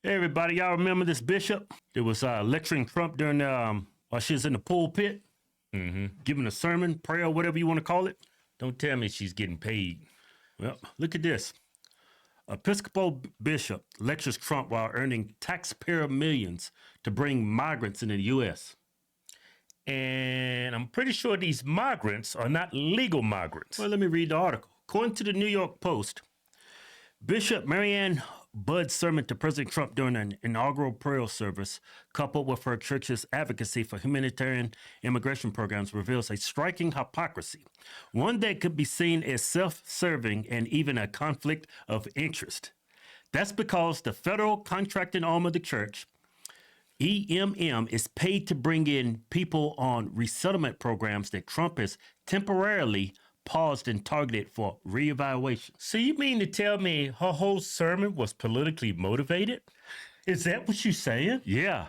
Hey, everybody, y'all remember this bishop that was lecturing Trump during while she was in the pulpit, giving a sermon, prayer, whatever you want to call it? Don't tell me she's getting paid. Well, look at this. Episcopal bishop lectures Trump while earning taxpayer millions to bring migrants into the U.S. And I'm pretty sure these migrants are not legal migrants. Well, let me read the article. According to the New York Post, Bishop Marianne Budd's sermon to President Trump during an inaugural prayer service, coupled with her church's advocacy for humanitarian immigration programs, reveals a striking hypocrisy, one that could be seen as self-serving and even a conflict of interest. That's because the federal contracting arm of the church, EMM, is paid to bring in people on resettlement programs that Trump has temporarily paused and targeted for reevaluation. So you mean to tell me her whole sermon was politically motivated? Is that what you're saying? Yeah,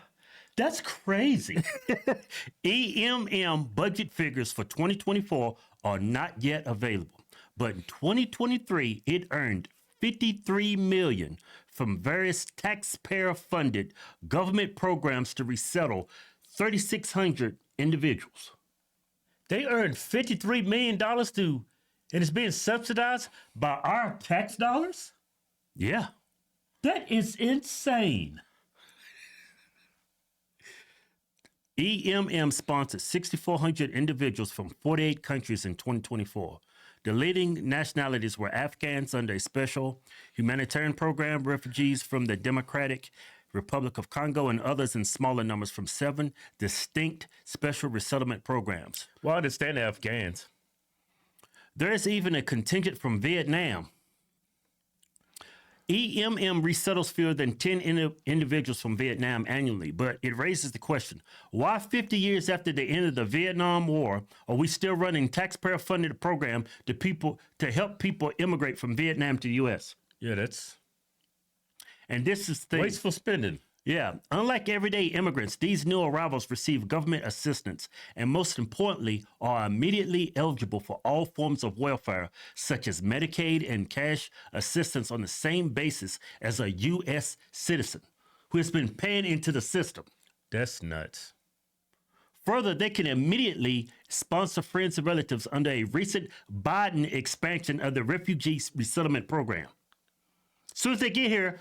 That's crazy. EMM budget figures for 2024 are not yet available, but in 2023 it earned $53 million from various taxpayer-funded government programs to resettle 3,600 individuals. They earned $53 million and it's being subsidized by our tax dollars? Yeah. That is insane. EMM sponsored 6,400 individuals from 48 countries in 2024. The leading nationalities were Afghans under a special humanitarian program, refugees from the Democratic Republic of Congo, and others in smaller numbers from 7 distinct special resettlement programs. Well, I understand the Afghans. There is even a contingent from Vietnam. EMM resettles fewer than 10 individuals from Vietnam annually, but it raises the question, why 50 years after the end of the Vietnam War are we still running taxpayer-funded program to help people immigrate from Vietnam to the U.S.? Yeah, that's And this is the wasteful spending. Yeah, unlike everyday immigrants, these new arrivals receive government assistance and, most importantly, are immediately eligible for all forms of welfare, such as Medicaid and cash assistance, on the same basis as a U.S. citizen who has been paying into the system. That's nuts. Further, they can immediately sponsor friends and relatives under a recent Biden expansion of the refugee resettlement program. As soon as they get here,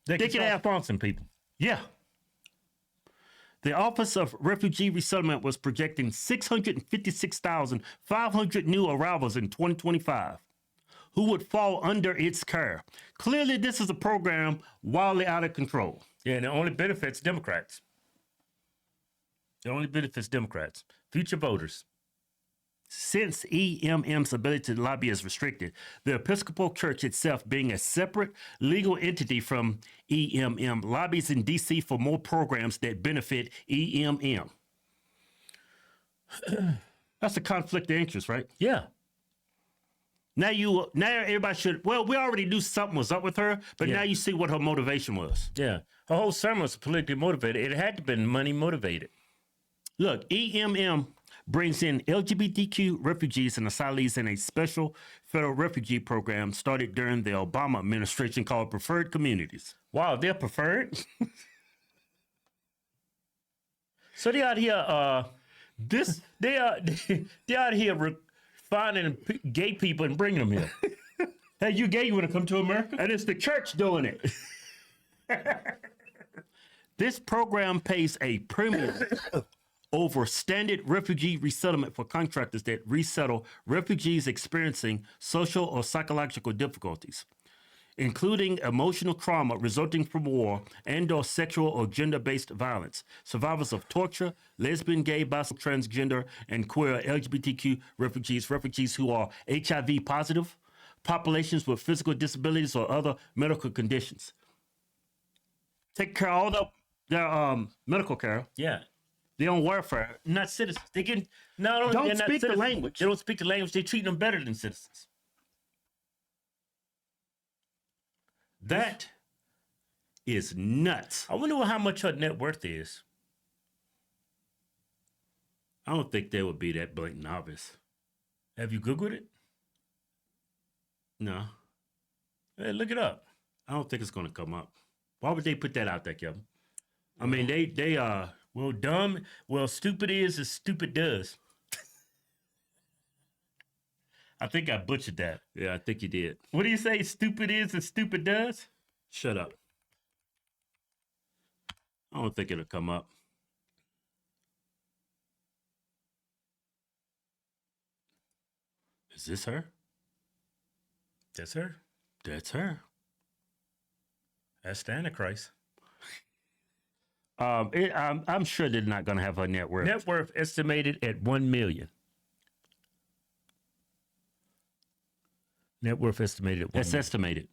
They can have sponsoring people. Yeah. The Office of Refugee Resettlement was projecting 656,500 new arrivals in 2025 who would fall under its care. Clearly, this is a program wildly out of control. Yeah, and it only benefits Democrats. It only benefits Democrats, future voters. Since EMM's ability to lobby is restricted, the Episcopal Church itself, being a separate legal entity from EMM, lobbies in D.C. for more programs that benefit EMM. That's a conflict of interest, right? Yeah. Now everybody should, well, we already knew something was up with her, but Yeah. now you see what her motivation was. Yeah. Her whole sermon was politically motivated. It had to have been money motivated. Look, EMM brings in LGBTQ refugees and asylees in a special federal refugee program started during the Obama administration called Preferred Communities. Wow, they're preferred? So they out here, they out here finding gay people and bringing them here. Hey, you gay, you want to come to America? And it's the church doing it. This program pays a premium over standard refugee resettlement for contractors that resettle refugees experiencing social or psychological difficulties, including emotional trauma resulting from war and/or sexual or gender-based violence, survivors of torture, lesbian, gay, bisexual, transgender, and queer LGBTQ refugees who are HIV positive, populations with physical disabilities or other medical conditions. Take care of all their medical care. Yeah. They're on welfare. Not citizens. They can not only Don't they're not speak the citizens, language. They don't speak the language. They treat them better than citizens. That is nuts. I wonder how much her net worth is. I don't think they would be that blatant obvious. Have you Googled it? No, Hey, look it up. I don't think it's going to come up. Why would they put that out there, Kevin? I mean, they Well, stupid is as stupid does. I think I butchered that. Yeah, I think you did. What do you say? Stupid is as stupid does? Shut up. I don't think it'll come up. Is this her? That's her. That's her. That's the Antichrist. I'm sure they're not going to have her net worth. Net worth estimated at $1 million. Net worth estimated at $1 That's million. estimated.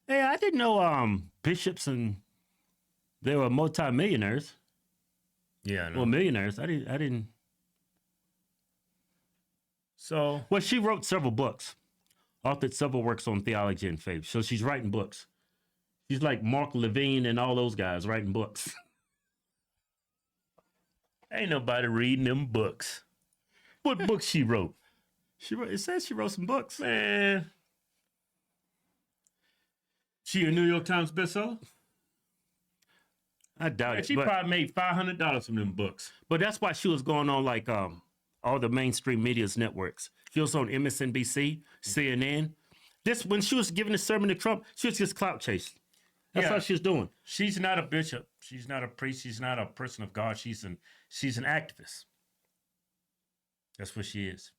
Hey, I didn't know bishops and they were multimillionaires. Yeah, I know. Well, millionaires. I didn't. So, Well, she wrote several books, authored several works on theology and faith. So she's writing books. She's like Mark Levine and all those guys writing books. ain't nobody reading them books. What books she wrote? It says she wrote some books. Man. She a New York Times bestseller? I doubt it. She probably made $500 from them books. But that's why she was going on like all the mainstream media's networks. She was on MSNBC, CNN. This when she was giving the sermon to Trump, she was just clout chasing. That's Yeah. how she was doing. She's not a bishop. She's not a priest. She's not a person of God. She's an activist. That's what she is.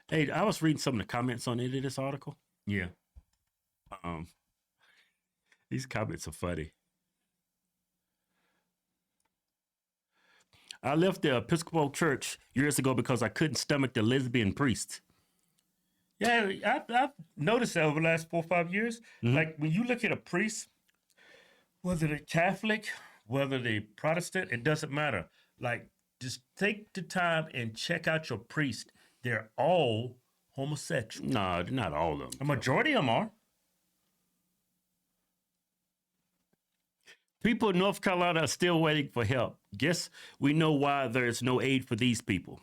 Hey, I was reading some of the comments on it in this article. Yeah. These comments are funny. I left the Episcopal Church years ago because I couldn't stomach the lesbian priests. Yeah, I've noticed that over the last 4 or 5 years. Mm-hmm. Like when you look at a priest, whether they're Catholic, whether they're Protestant, it doesn't matter. Like just take the time and check out your priest. They're all homosexual. No, not all of them. A majority of them are. People in North Carolina are still waiting for help. Guess we know why there is no aid for these people.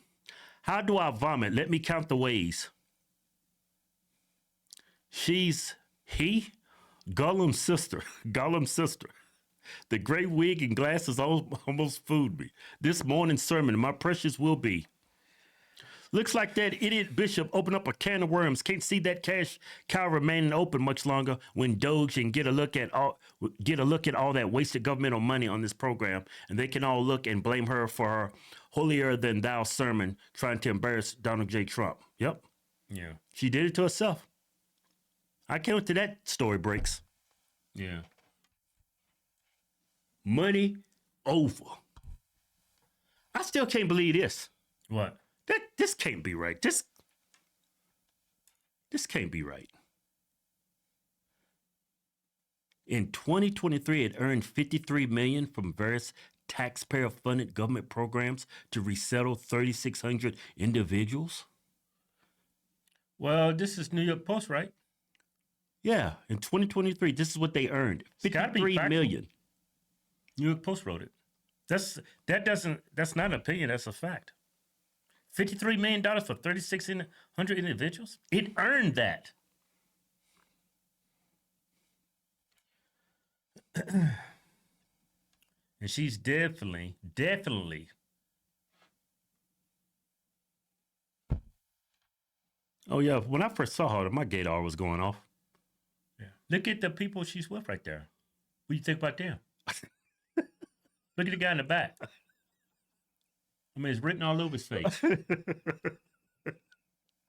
How do I vomit? Let me count the ways. He, Gollum's sister. Gollum's sister. The gray wig and glasses almost fooled me. This morning's sermon, my precious will be. Looks like that idiot bishop opened up a can of worms. Can't see that cash cow remaining open much longer when Doge and get a look at all that wasted governmental money on this program, and they can all look and blame her for her holier than thou sermon trying to embarrass Donald J. Trump. Yep, Yeah. she did it to herself. I can't wait till that story breaks. Yeah. Money over. I still can't believe this. What? This can't be right. This can't be right. In 2023, it earned $53 million from various taxpayer-funded government programs to resettle 3,600 individuals. Well, this is New York Post, right? Yeah, in 2023, this is what they earned: gotta be $53 factual. million. New York Post wrote it. That's not an opinion, that's a fact. $53 million for 3,600 individuals? It earned that. And she's definitely. Oh yeah, when I first saw her, my gaydar was going off. Yeah. Look at the people she's with right there. What do you think about them? Look at the guy in the back. I mean, it's written all over his face.